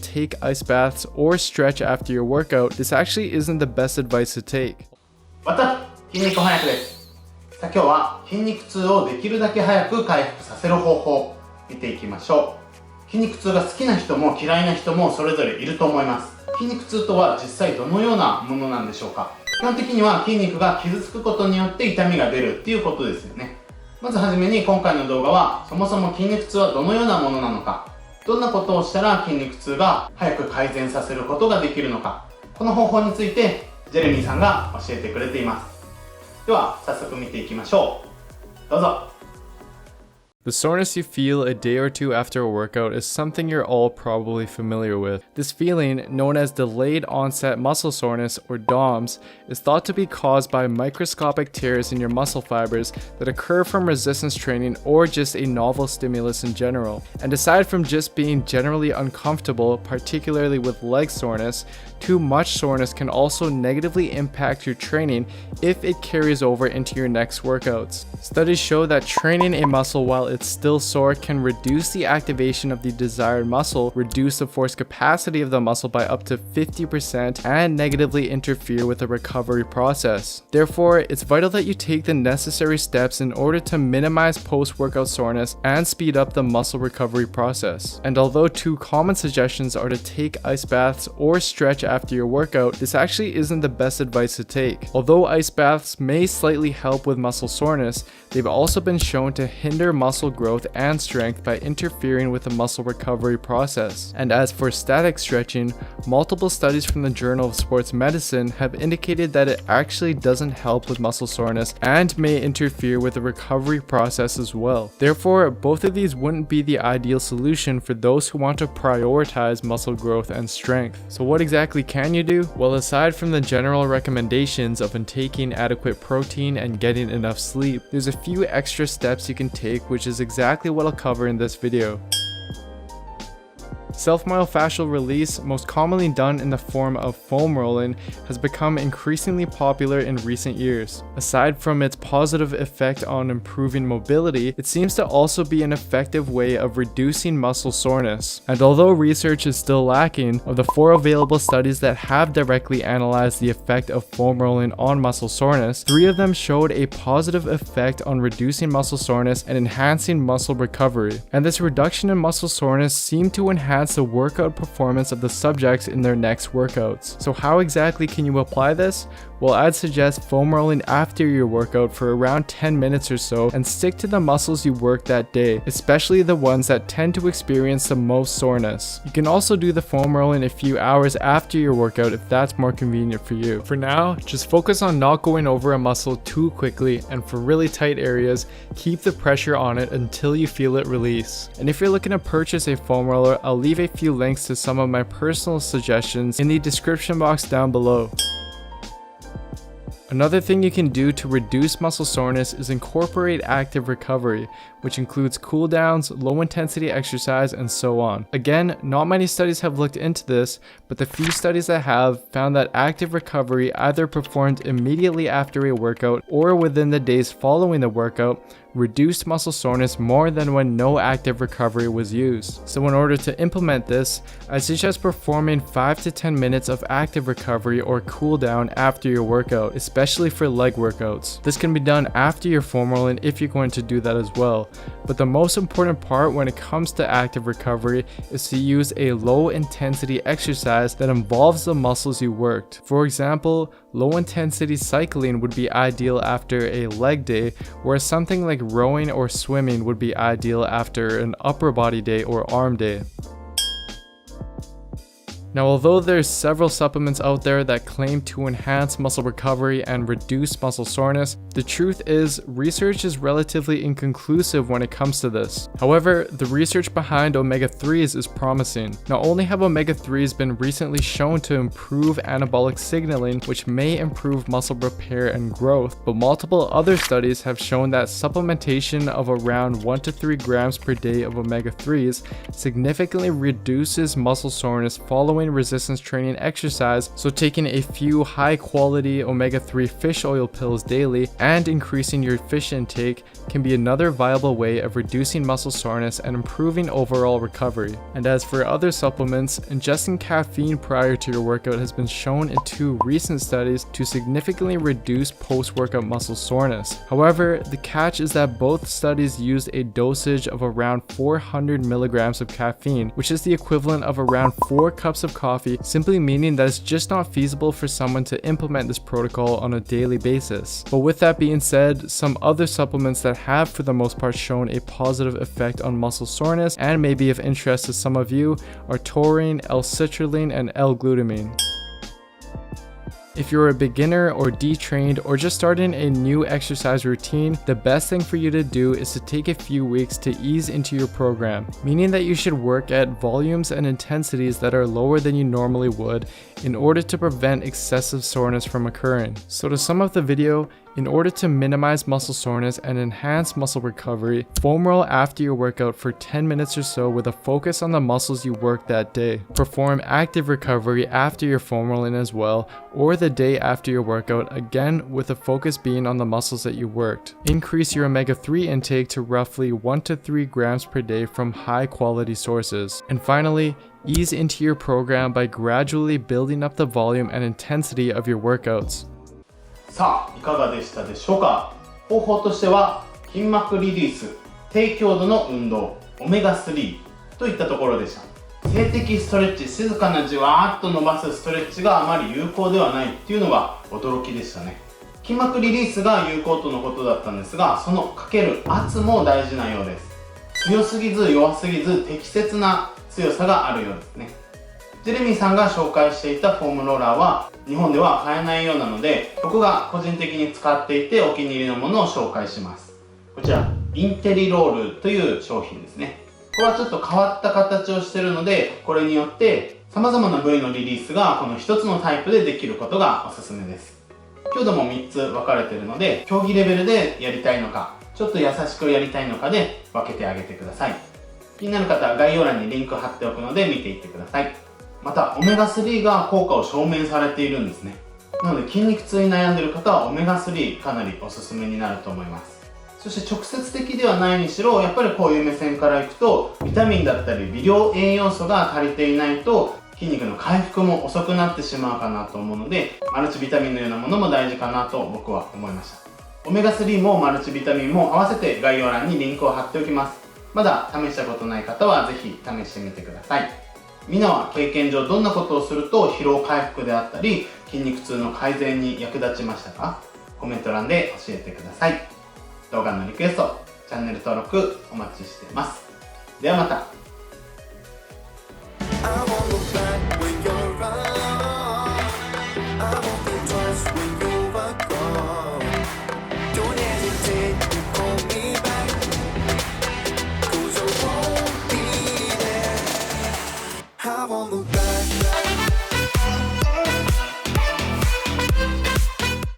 take ice baths or stretch after your workout, this actually isn't the best advice to take. What's up? 筋肉翻訳です。さあ今日は筋肉痛をできるだけ早く回復させる方法を見ていきましょう。筋肉痛が好きな人も嫌いな人もそれぞれいると思います。筋肉痛とは実際どのようなものなんでしょうか。基本的には筋肉が傷つくことによって痛みが出るっていうことですよね。まずはじめに今回の動画はそもそも筋肉痛はどのようなものなのか、どんなことをしたら筋肉痛が早く改善させることができるのか、この方法についてジェレミーさんが教えてくれています。では早速見ていきましょう。どうぞ。The soreness you feel a day or two after a workout is something you're all probably familiar with. This feeling, known as delayed onset muscle soreness or DOMS, is thought to be caused by microscopic tears in your muscle fibers that occur from resistance training or just a novel stimulus in general. And aside from just being generally uncomfortable, particularly with leg soreness, too much soreness can also negatively impact your training if it carries over into your next workouts. Studies show that training a muscle while it's still sore can reduce the activation of the desired muscle, reduce the force capacity of the muscle by up to 50%, and negatively interfere with the recovery process. Therefore, it's vital that you take the necessary steps in order to minimize post-workout soreness and speed up the muscle recovery process. And although two common suggestions are to take ice baths or stretch after your workout, this actually isn't the best advice to take. Although ice baths may slightly help with muscle soreness, they've also been shown to hinder muscle growth and strength by interfering with the muscle recovery process. And as for static stretching, multiple studies from the Journal of Sports Medicine have indicated that it actually doesn't help with muscle soreness and may interfere with the recovery process as well. Therefore, both of these wouldn't be the ideal solution for those who want to prioritize muscle growth and strength. So what exactly can you do? Well, aside from the general recommendations of taking adequate protein and getting enough sleep, there's a few extra steps you can take, which is exactly what I'll cover in this video. Self-myofascial release, most commonly done in the form of foam rolling, has become increasingly popular in recent years. Aside from its positive effect on improving mobility, it seems to also be an effective way of reducing muscle soreness. And although research is still lacking, of the 4 available studies that have directly analyzed the effect of foam rolling on muscle soreness, 3 of them showed a positive effect on reducing muscle soreness and enhancing muscle recovery. And this reduction in muscle soreness seemed to enhance the workout performance of the subjects in their next workouts. So how exactly can you apply this? Well, I'd suggest foam rolling after your workout for around 10 minutes or so and stick to the muscles you work that day, especially the ones that tend to experience the most soreness. You can also do the foam rolling a few hours after your workout if that's more convenient for you. For now, just focus on not going over a muscle too quickly, and for really tight areas, keep the pressure on it until you feel it release. And if you're looking to purchase a foam roller, I'll leave a few links to some of my personal suggestions in the description box down below. Another thing you can do to reduce muscle soreness is incorporate active recovery, which includes cool downs, low intensity exercise, and so on. Again, not many studies have looked into this, but the few studies that have found that active recovery either performed immediately after a workout or within the days following the workout reduced muscle soreness more than when no active recovery was used. So in order to implement this, I suggest performing 5 to 10 minutes of active recovery or cool down after your workout, especially for leg workouts. This can be done after your foam rolling if you're going to do that as well. But the most important part when it comes to active recovery is to use a low intensity exercise that involves the muscles you worked. For example, low intensity cycling would be ideal after a leg day, whereas something like rowing or swimming would be ideal after an upper body day or arm day. Now, although there's several supplements out there that claim to enhance muscle recovery and reduce muscle soreness, the truth is research is relatively inconclusive when it comes to this. However, the research behind omega-3s is promising. Not only have omega-3s been recently shown to improve anabolic signaling, which may improve muscle repair and growth, but multiple other studies have shown that supplementation of around 1 to 3 grams per day of omega-3s significantly reduces muscle soreness following following resistance training exercise, so taking a few high-quality omega-3 fish oil pills daily and increasing your fish intake can be another viable way of reducing muscle soreness and improving overall recovery. And as for other supplements, ingesting caffeine prior to your workout has been shown in 2 recent studies to significantly reduce post-workout muscle soreness. However, the catch is that both studies used a dosage of around 400 milligrams of caffeine, which is the equivalent of around 4 cups of coffee, simply meaning that it's just not feasible for someone to implement this protocol on a daily basis. But with that being said, some other supplements that have for the most part shown a positive effect on muscle soreness and may be of interest to some of you are taurine, L-citrulline, and L-glutamine. If you're a beginner or detrained or just starting a new exercise routine, the best thing for you to do is to take a few weeks to ease into your program, meaning that you should work at volumes and intensities that are lower than you normally would in order to prevent excessive soreness from occurring. So to sum up the video, in order to minimize muscle soreness and enhance muscle recovery, foam roll after your workout for 10 minutes or so with a focus on the muscles you worked that day. Perform active recovery after your foam rolling as well, or the day after your workout, again with the focus being on the muscles that you worked. Increase your omega-3 intake to roughly 1 to 3 grams per day from high quality sources. And finally, ease into your program by gradually building up the volume and intensity of your workouts. さあ、いかがでしたでしょうか。方法としては筋膜リリース、低強度の運動、オメガ3といったところでした。静的ストレッチ、静かなじわーっと伸ばすストレッチがあまり有効ではないっていうのが驚きでしたね。筋膜リリースが有効とのことだったんですが、そのかける圧も大事なようです。強すぎず弱すぎず適切な強さがあるようですね。ジェレミーさんが紹介していたフォームローラーは日本では買えないようなので、僕が個人的に使っていてお気に入りのものを紹介します。こちらインテリロールという商品ですね。これはちょっと変わった形をしているので、これによって様々な部位のリリースがこの一つのタイプでできることがおすすめです。強度も3つ分かれているので、競技レベルでやりたいのか、ちょっと優しくやりたいのかで分けてあげてください。気になる方は概要欄にリンク貼っておくので見ていってください。またオメガ3が効果を証明されているんですね。なので筋肉痛に悩んでいる方はオメガ3かなりおすすめになると思います。そして直接的ではないにしろ、やっぱりこういう目線からいくとビタミンだったり微量栄養素が足りていないと筋肉の回復も遅くなってしまうかなと思うので、マルチビタミンのようなものも大事かなと僕は思いました。オメガ3もマルチビタミンも合わせて概要欄にリンクを貼っておきます。まだ試したことない方はぜひ試してみてください。みんなは経験上どんなことをすると疲労回復であったり筋肉痛の改善に役立ちましたか？コメント欄で教えてください。動画のリクエスト、チャンネル登録お待ちしています。ではまた。I won't look back.